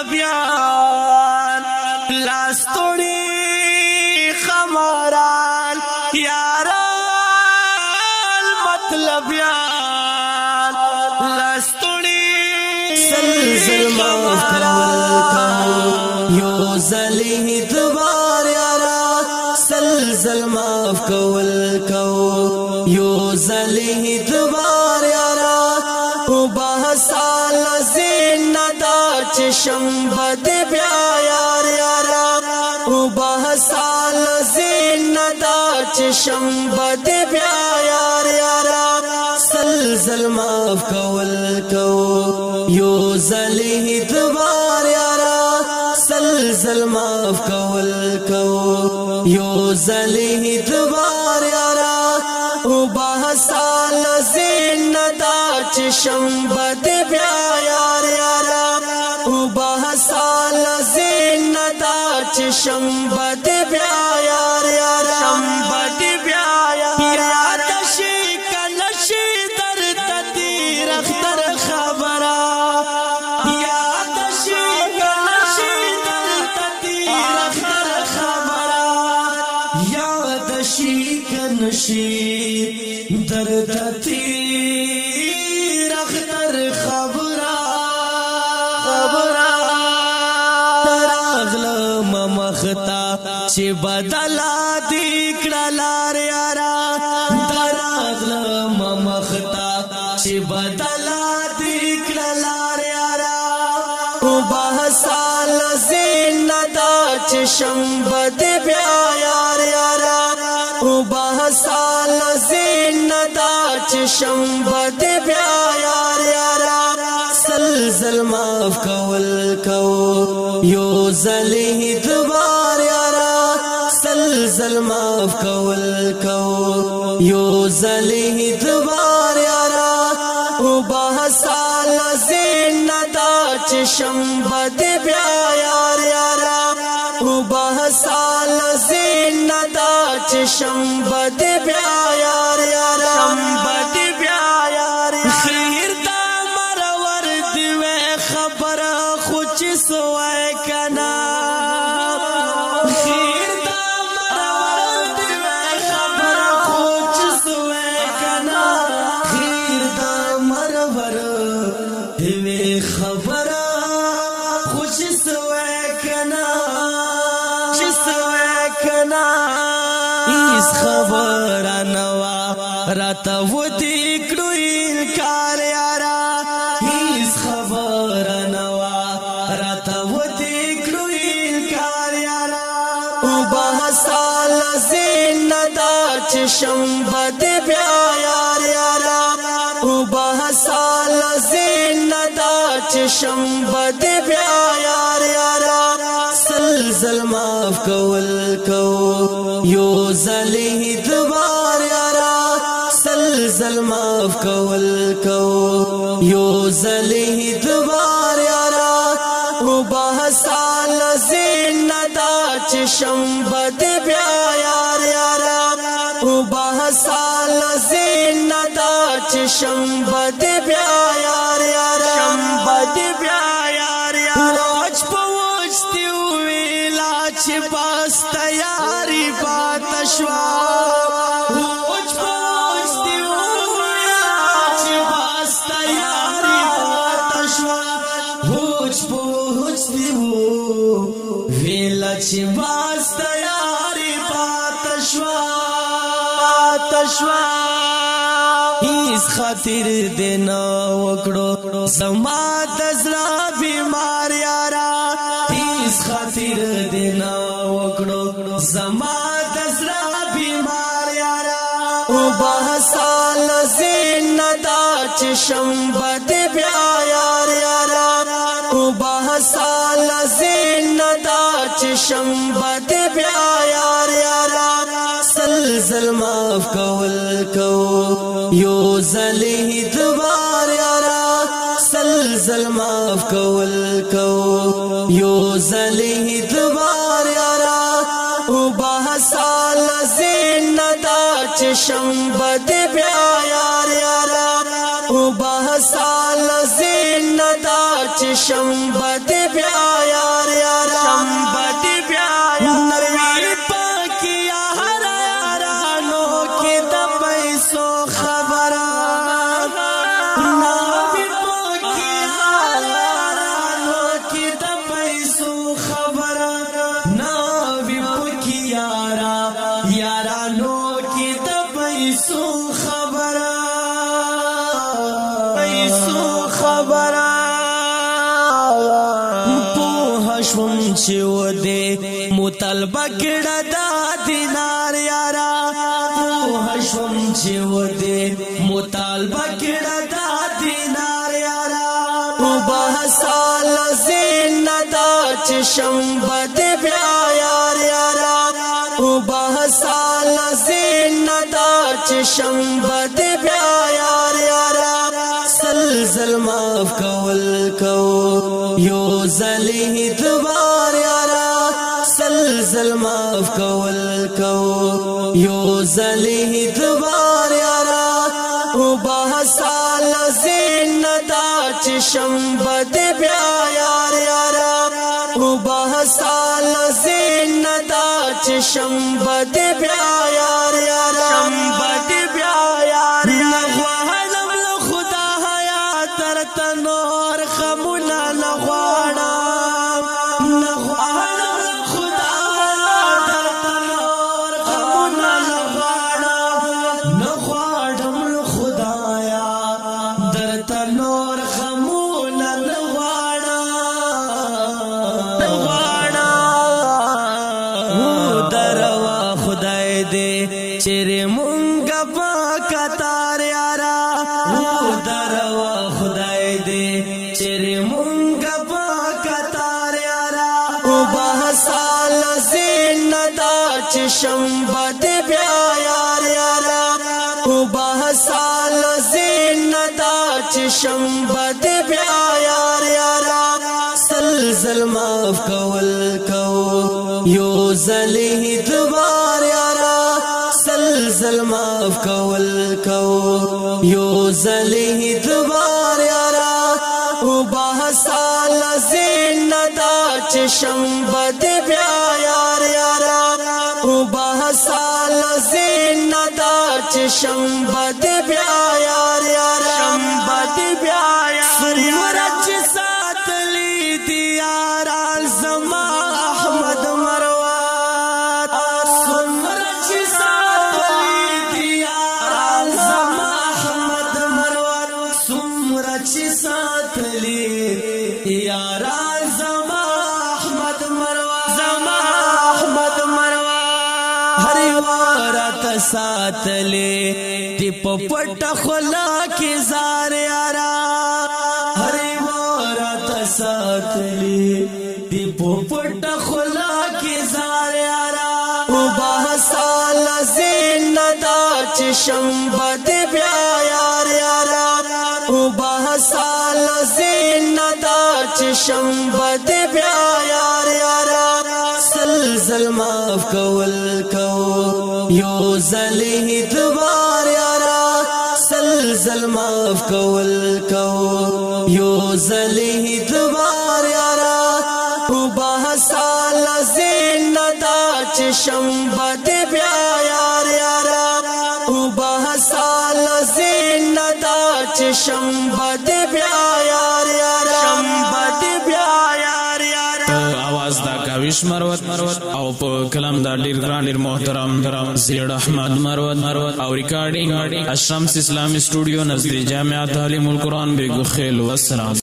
مطلبیان لاستوڑی خماران یاران مطلبیان لاستوڑی سلزل معاف کول یو زلی دوبار یارا سلزل معاف کول یو زلی دوبار یارا او بحثال زین دا چشم بد بیا یار یارا او بحثال زین دا چشم بد بیا یار یارا سلزل معاف کول یو زلی دوبار یارا سلزل معاف کول یو زلی دوبار یارا او بحثال زین دا چشم بد بیا یار یارا او بحثال زین دا چشم بد بیا یار یارا بد بیا یار تشی کنشی در تدیر اختر خبرا یا تشی کنشی در تدیر اختر خبرا یا تشی کنشی در تدیر اختر خبرا تراغلم مختا چی بدلا دیکڑا لار یارا تراغلم مختا چی بدلا دیکڑا لار یارا او بحثال زین دا چشم بد بیا یار یارا او بحثال زین دا چشم بد بیا یار یارا سلزل معاف کول یو زلی دوبار یارا سلزل معاف کول یو زلی دوبار یارا او بحثال زین دا چشم بد بیا یار یارا او بحثال زین دا چشم بد بیا یار یارا بد بیا یار خیر دا مرور دیوے خبر خوچ سوائے کنا خیر دا مرور دیوے خبر خوچ سوائے کنا خیر دا مرور دیوے خبر خوش سوائے کنا اس خبر نوا راتا و دیکڑو انکار یارا اس خبر نوا راتا و دیکڑو انکار یارا او بحثال زین دا چشم بد بیا یار یارا او بحثال زین دا چشم بد بیا یار یارا سلزل معاف کول یو زلی دوبار یارا سلزل معاف کول یو زلی دوبار یارا او بحثال زین دا چشم بد بیا یار یارا او بحثال زین دا چشم بد بیا یار یارا بد بیا یار روج پوچ دیو ویلا چی باس تیاری بات شوا روج پوچ دیو ویلا چی باس تیاری بات شوا پوچ پوچ دیو ویلا چی باس تیاری بات شوا اس خاطر دینا وکڑو زما دزلا بیمار یارا اس خاطر دینا وکڑو زما دزلا بیمار یارا او بحثال زین دا چشم بد بیا یار یارا او بحثال زین دا چشم بد بیا یار یارا سلزل معاف کول یو زلی دوبار یارا سلزل معاف کول یو زلی دوبار یارا او بحثال زین دا چشم بد بیا یار یارا او بحثال زین دا چې شنبه دې بیا یار یارا شنبه دې بیا نوی پاکی یار یارانو کی د پیسو خبره نوی پاکی یار یارانو کی د پیسو خبره نوی پاکی یارانو کی د پیسو خبره پوهشوم چې ودې مطالبه کړه دا دینار یارا پوهشوم چې ودې مطالبه کړه دا دینار یارا وبحثال زین دا چې شنبه دې بیا یار یارا وبحثال زین دا چې شنبه دې بیا یار یارا سلزل معاف کول کو یو زلی دوبار یارا سلزل معاف کول کو یو زلی دوبار یارا وبحثال زین دا چې شنبه دې بیا یار یارا وبحثال زین دا چې شنبه دې بیا یار یارا شنبه دې بیا یار تنور خمونا لغواړم نغواړم خدا در تنور خمونا لغواړم نغواړم خدایا در تنور خمونا لغواړم دروا خدای دې چیرې مونږه په قطار یارا دروا خدای دې چیرې مونږه په قطار یارا وبحثال زین دا چې شنبه دې بیا یار یارا وبحثال زین دا چې شنبه دې بیا یار یارا سلزل معاف کول کو یو زلی دوبار یارا سلزل معاف کول کو یو زلی دوبار یارا وبحثال زین دا چې شنبه دې بیا یار یارا وبحثال زین دا چې شنبه دې بیا یار یارا شنبه دې بیا یار یارا چې ساتلی دی یاران زما احمد مروات سمره چې ساتلی دی یاران زما احمد مروات سمره چې ساتلی یاران زما احمد مروات زما احمد مروات هر وارت ساتلی دی په پټ خلا کې زار یارا هر وارت ساتلی دی په پټ خلا کې زار یارا وبحثال زین دا چې شنبه دې بیا یار یارا وبحثال زین دا چې شنبه دې بیا یار یارا سلزل معاف کول کو یو زلی دوبار یارا سلزل معاف کول کو یو زلی دوبار یارا وبحثال زین دا چې شنبه دې بیا یار یارا وبحثال زین دا چې شنبه دې بیا یار یارا شنبه دې بیا یار یارا आवाज دا کاوش مروت او په کلام دا ډیر ګران ډیر محترم زید احمد مروت او ریکارډینګ الشمس اسلامي سټوډیو نزدیک جامعه تعلیم القرآن بیگو خیل والسلام